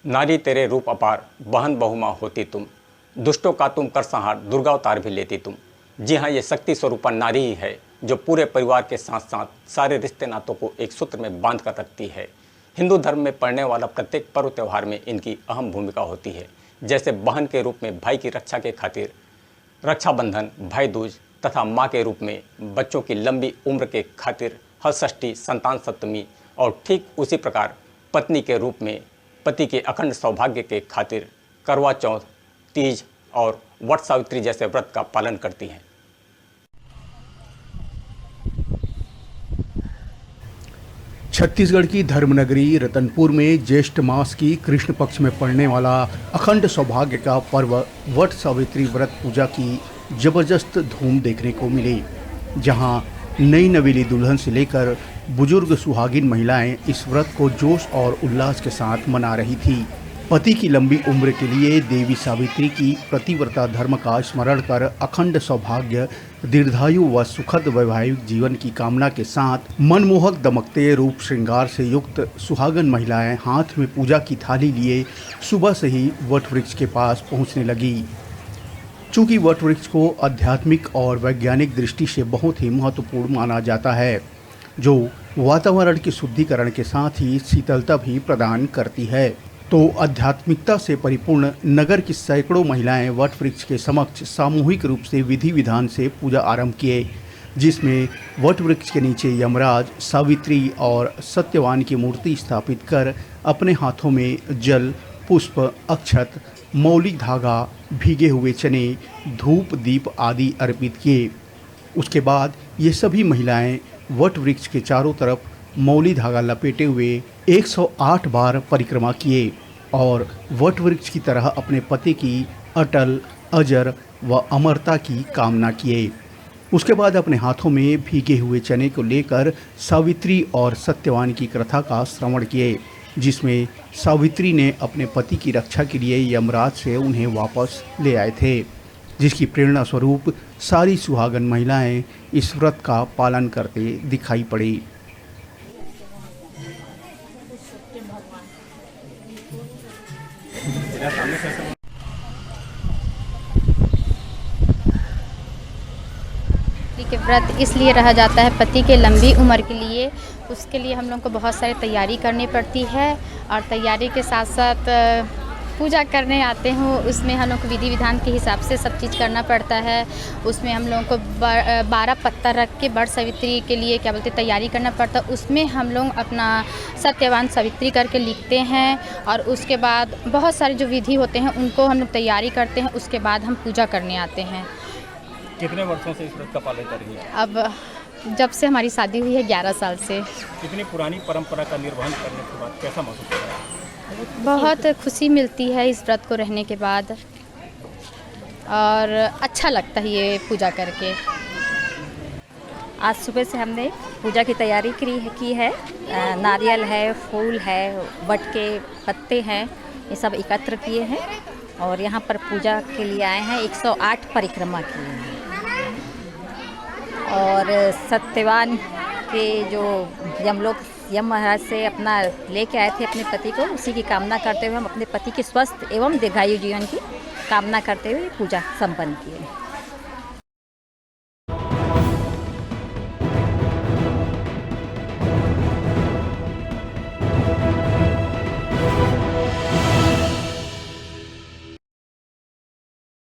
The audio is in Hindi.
नारी तेरे रूप अपार, बहन बहुमा होती तुम, दुष्टों का तुम कर संहार, दुर्गा अवतार भी लेती तुम। जी हाँ, ये शक्ति स्वरूपा नारी ही है जो पूरे परिवार के साथ साथ सारे रिश्ते नातों को एक सूत्र में बांध कर रखती है। हिंदू धर्म में पड़ने वाला प्रत्येक पर्व त्यौहार में इनकी अहम भूमिका होती है। जैसे बहन के रूप में भाई की रक्षा के खातिर रक्षाबंधन, भाई दूज तथा माँ के रूप में बच्चों की लंबी उम्र के खातिर हलषष्ठी, संतान सप्तमी, और ठीक उसी प्रकार पत्नी के रूप में पति के अखंड सौभाग्य के खातिर करवा चौथ, तीज और वट सावित्री जैसे व्रत का पालन करती हैं। छत्तीसगढ़ की धर्मनगरी रतनपुर में ज्येष्ठ मास की कृष्ण पक्ष में पड़ने वाला अखंड सौभाग्य का पर्व वट सावित्री व्रत पूजा की जबरदस्त धूम देखने को मिली, जहां नई नवेली दुल्हन से लेकर बुजुर्ग सुहागिन महिलाएं इस व्रत को जोश और उल्लास के साथ मना रही थी। पति की लंबी उम्र के लिए देवी सावित्री की प्रतिव्रता धर्म का स्मरण कर अखंड सौभाग्य, दीर्घायु व सुखद वैवाहिक जीवन की कामना के साथ मनमोहक दमकते रूप श्रृंगार से युक्त सुहागन महिलाएं हाथ में पूजा की थाली लिए सुबह से ही वट वृक्ष के पास पहुंचने लगी। चूँकि वट वृक्ष को आध्यात्मिक और वैज्ञानिक दृष्टि से बहुत ही महत्वपूर्ण माना जाता है, जो वातावरण के शुद्धिकरण के साथ ही शीतलता भी प्रदान करती है, तो आध्यात्मिकता से परिपूर्ण नगर की सैकड़ों महिलाएं वट वृक्ष के समक्ष सामूहिक रूप से विधि विधान से पूजा आरंभ किए, जिसमें वट वृक्ष के नीचे यमराज, सावित्री और सत्यवान की मूर्ति स्थापित कर अपने हाथों में जल, पुष्प, अक्षत, मौलिक धागा, भीगे हुए चने, धूप, दीप आदि अर्पित किए। उसके बाद ये सभी महिलाएं वट वृक्ष के चारों तरफ मौली धागा लपेटे हुए 108 बार परिक्रमा किए और वट वृक्ष की तरह अपने पति की अटल, अजर व अमरता की कामना किए। उसके बाद अपने हाथों में भीगे हुए चने को लेकर सावित्री और सत्यवान की कथा का श्रवण किए, जिसमें सावित्री ने अपने पति की रक्षा के लिए यमराज से उन्हें वापस ले आए थे, जिसकी प्रेरणा स्वरूप सारी सुहागन महिलाएं इस व्रत का पालन करते दिखाई पड़ी। के व्रत इसलिए रहा जाता है पति के लंबी उम्र के लिए। उसके लिए हम लोग को बहुत सारी तैयारी करनी पड़ती है और तैयारी के साथ साथ पूजा करने आते हो, उसमें हम लोग को विधि विधान के हिसाब से सब चीज़ करना पड़ता है। उसमें हम लोगों को 12 पत्ता रख के वट सावित्री के लिए क्या बोलते तैयारी करना पड़ता है। उसमें हम लोग अपना सत्यवान सावित्री करके लिखते हैं और उसके बाद बहुत सारे जो विधि होते हैं उनको हम लोग तैयारी करते हैं। उसके बाद हम पूजा करने आते हैं। कितने वर्षों से इस व्रत का पालन कर रही है? अब जब से हमारी शादी हुई है 11 साल से। कितनी पुरानी परंपरा का निर्वहन करने के बाद कैसा महसूस हो रहा है? बहुत खुशी मिलती है इस व्रत को रहने के बाद और अच्छा लगता है ये पूजा करके। आज सुबह से हमने पूजा की तैयारी की है। नारियल है, फूल है, वट के पत्ते हैं, ये सब एकत्र किए हैं और यहाँ पर पूजा के लिए आए हैं। 108 परिक्रमा किए हैं और सत्यवान के जो यम महाराज से अपना लेके आए थे अपने पति को, उसी की कामना करते हुए हम अपने पति के स्वस्थ एवं दीर्घायु जीवन की कामना करते हुए पूजा संपन्न किए।